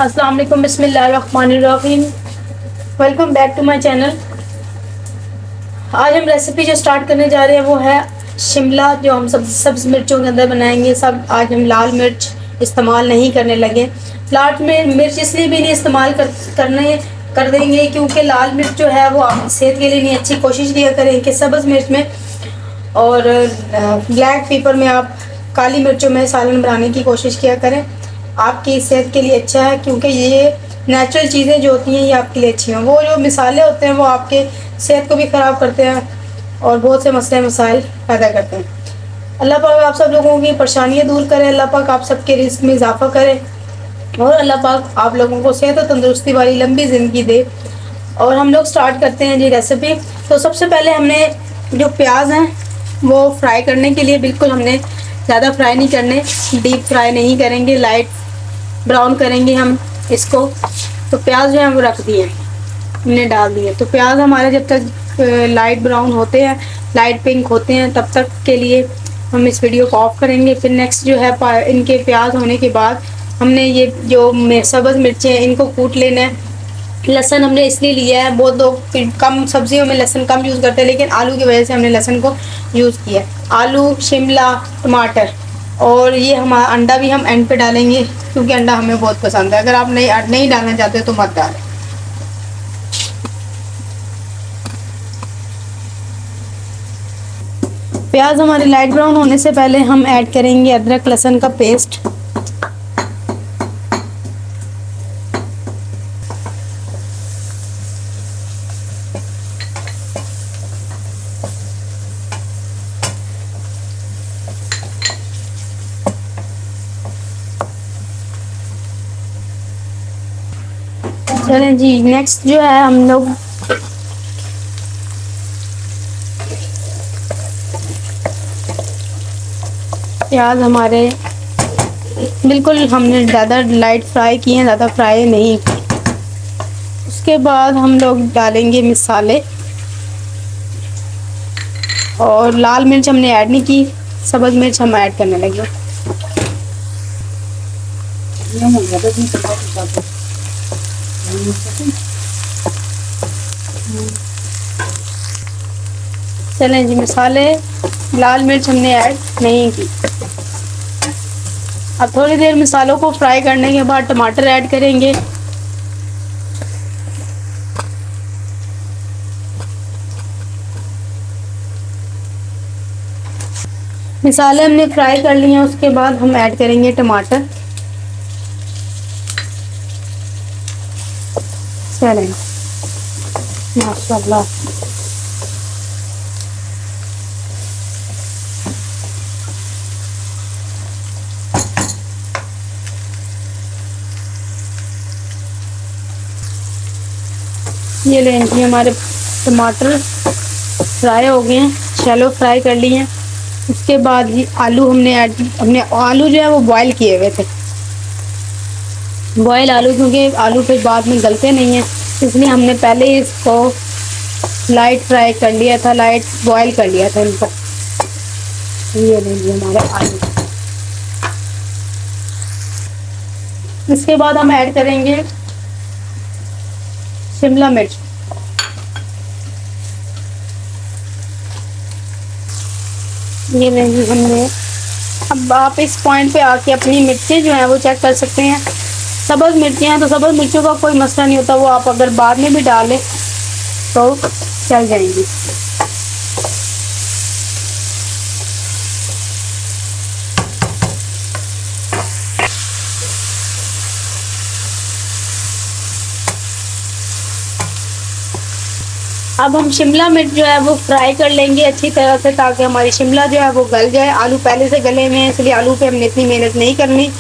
अस्सलाम वालेकुम, बिस्मिल्लाहिर्रहमानिर्रहीम। Welcome back to my channel. आज हम रेसिपी जो स्टार्ट करने जा रहे हैं वो है शिमला, जो हम सब्ज़ मिर्चों के अंदर बनाएंगे। सब आज हम लाल मिर्च इस्तेमाल नहीं करने लगे। लाल में मिर्च इसलिए भी नहीं इस्तेमाल कर देंगे क्योंकि लाल मिर्च जो है वो आपकी सेहत के लिए नहीं अच्छी। कोशिश किया करें कि सब्ज़ मिर्च में और ब्लैक पेपर में आप काली मिर्चों में सालन बनाने की कोशिश किया करें। आपकी सेहत के लिए अच्छा है क्योंकि ये नेचुरल चीज़ें जो होती हैं ये आपके लिए अच्छी हैं। वो जो मिसाले होते हैं वो आपके सेहत को भी ख़राब करते हैं और बहुत से मसले मसाइल पैदा करते हैं। अल्लाह पाक आप सब लोगों की परेशानियाँ दूर करे। अल्लाह पाक आप सबके रिस्क में इजाफ़ा करे और अल्लाह पाक आप लोगों को सेहत और तंदुरुस्ती वाली लंबी ज़िंदगी दे। और हम लोग स्टार्ट करते हैं जी रेसिपी। तो सबसे पहले हमने जो प्याज हैं वो फ्राई करने के लिए, बिल्कुल हमने ज़्यादा फ्राई नहीं करने, डीप फ्राई नहीं करेंगे, लाइट ब्राउन करेंगे हम इसको। तो प्याज जो है वो रख दिए, हमने डाल दिए। तो प्याज हमारे जब तक लाइट ब्राउन होते हैं, लाइट पिंक होते हैं, तब तक के लिए हम इस वीडियो को ऑफ करेंगे। फिर नेक्स्ट जो है इनके प्याज होने के बाद हमने ये जो सब्ज़ मिर्चें हैं इनको कूट लेना है। लहसुन हमने इसलिए लिया है, बहुत लोग कम सब्जियों में लहसुन कम यूज़ करते हैं, लेकिन आलू की वजह से हमने लहसुन को यूज़ किया है। आलू, शिमला, टमाटर और ये हमारा अंडा भी हम एंड पे डालेंगे क्योंकि अंडा हमें बहुत पसंद है। अगर आप नहीं डालना चाहते तो मत डालें। प्याज हमारे लाइट ब्राउन होने से पहले हम ऐड करेंगे अदरक लहसुन का पेस्ट। चलें जी, नेक्स्ट जो है हम लोग प्याज हमारे बिल्कुल हमने ज़्यादा लाइट फ्राई किए हैं, ज़्यादा फ्राई नहीं। उसके बाद हम लोग डालेंगे मसाले और लाल मिर्च हमने ऐड नहीं की, सब्ज़ मिर्च हम ऐड करने लगे। चलें जी, मसाले लाल मिर्च हमने ऐड नहीं की। अब थोड़ी देर मसालों को फ्राई करने के बाद टमाटर ऐड करेंगे। मसाले हमने फ्राई कर लिए हैं, उसके बाद हम ऐड करेंगे टमाटर। चलें, माशाल्लाह। ये लें जी, हमारे टमाटर फ्राई हो गए हैं, शैलो फ्राई कर लिए हैं। उसके बाद ये आलू हमने आलू जो है वो बॉईल किए हुए थे। बॉयल आलू, क्योंकि आलू फिर बाद में गलते नहीं हैं, इसलिए हमने पहले ही इसको लाइट फ्राई कर लिया था, लाइट बॉयल कर लिया था इनको। ये लीजिए हमारे आलू। इसके बाद हम ऐड करेंगे शिमला मिर्च। ये लीजिए हमने। अब आप इस पॉइंट पे आके अपनी मिर्चें जो हैं वो चेक कर सकते हैं। सब्ज़ मिर्चें हैं तो सब्ज़ मिर्चों का कोई मसला नहीं होता, वो आप अगर बाद में भी डालें तो चल जाएंगी। अब हम शिमला मिर्च जो है वो फ्राई कर लेंगे अच्छी तरह से, ताकि हमारी शिमला जो है वो गल जाए। आलू पहले से गले हुए हैं, इसलिए आलू पे हमने इतनी मेहनत नहीं करनी।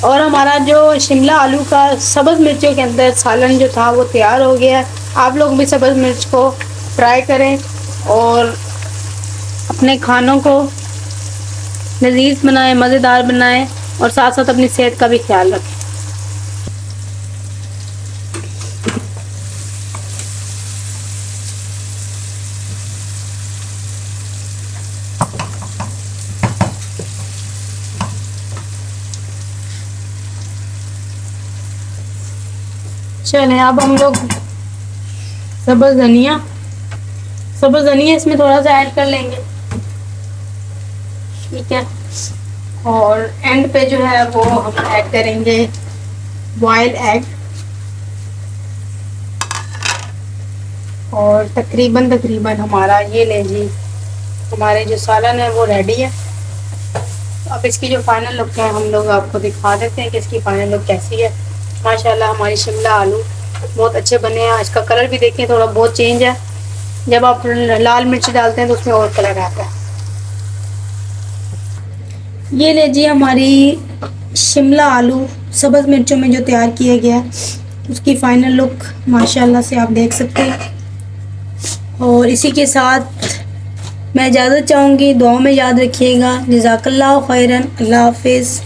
और हमारा जो शिमला आलू का सब्ज़ मिर्चों के अंदर सालन जो था वो तैयार हो गया है। आप लोग भी सब्ज़ मिर्च को फ्राई करें और अपने खानों को लजीज बनाएं, मज़ेदार बनाएं और साथ साथ अपनी सेहत का भी ख्याल रखें। चलें अब हम लोग सब्ज़ धनिया इसमें थोड़ा सा ऐड कर लेंगे, ठीक है। और एंड पे जो है वो हम ऐड करेंगे बॉइल्ड एग। और तकरीबन हमारा ये ले जी, हमारे जो सालन है वो रेडी है। अब इसकी जो फाइनल लुक है हम लोग आपको दिखा देते हैं कि इसकी फाइनल लुक कैसी है। माशाल्लाह हमारी शिमला आलू बहुत अच्छे बने हैं। इसका कलर भी देखें, थोड़ा बहुत चेंज है। जब आप लाल मिर्च डालते हैं तो उसमें और कलर आता है। ये ले जी हमारी शिमला आलू सब्ज़ मिर्चों में जो तैयार किया गया है, उसकी फ़ाइनल लुक माशाल्लाह से आप देख सकते हैं। और इसी के साथ मैं इजाज़त चाहूँगी, दुआ में याद रखिएगा। जज़ाकल्लाहु खैरन। अल्लाह हाफ़िज़।